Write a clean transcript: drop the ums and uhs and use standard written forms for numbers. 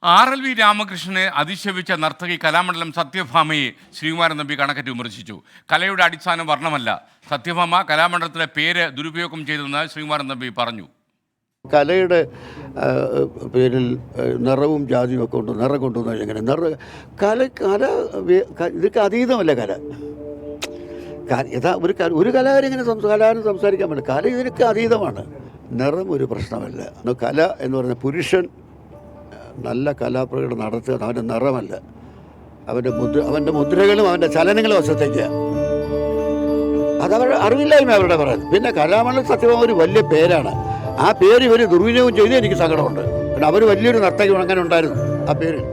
RLV രാമകൃഷ്ണനെ അധിക്ഷേപിച്ച നർത്തകി കലാമണ്ഡലം സത്യഭാമയെ ശ്രീകുമാരൻ തമ്പി കണക്കറ്റ് വിമർശിച്ചു. കലയുടെ അടിസ്ഥാനം വർണ്ണമല്ല. സത്യഭാമ കലാമണ്ഡലത്തിലെ പേര് ദുരുപയോഗം ചെയ്തെന്ന് ശ്രീകുമാരൻ തമ്പി പറഞ്ഞു. കലയുടെ പേരിൽ നിറവും ജാതിയും ഒക്കെ ഉണ്ട്. നിറം കൊണ്ടുവന്നാൽ എങ്ങനെ കല ഇതൊക്കെ അതീതമല്ല. ഒരു കലാകാരൻ ഇങ്ങനെ കലാകാരൻ സംസാരിക്കാൻ പറ്റില്ല. കല ഇതിനൊക്കെ അതീതമാണ്. നിറം ഒരു പ്രശ്നമല്ല. കല എന്ന് പറഞ്ഞാൽ പുരുഷൻ നല്ല കലാപ്രകടനം നടത്തുക അവൻ്റെ നിറമല്ല, അവൻ്റെ മുദ്രകളും അവൻ്റെ ചലനങ്ങളും വശത്തേക്കാണ്. അതവരുടെ അറിവില്ലായ്മ അവരുടെ പറയുന്നത്. പിന്നെ കലാമണ്ഡലം സത്യഭാമ ഒരു വലിയ പേരാണ്. ആ പേര് ഇവർ ദുർവിനിയോഗം ചെയ്ത് എനിക്ക് സങ്കടമുണ്ട്. കാരണം അവർ വലിയൊരു നർത്തകി അങ്ങനെ ഉണ്ടായിരുന്നു ആ പേരിൽ.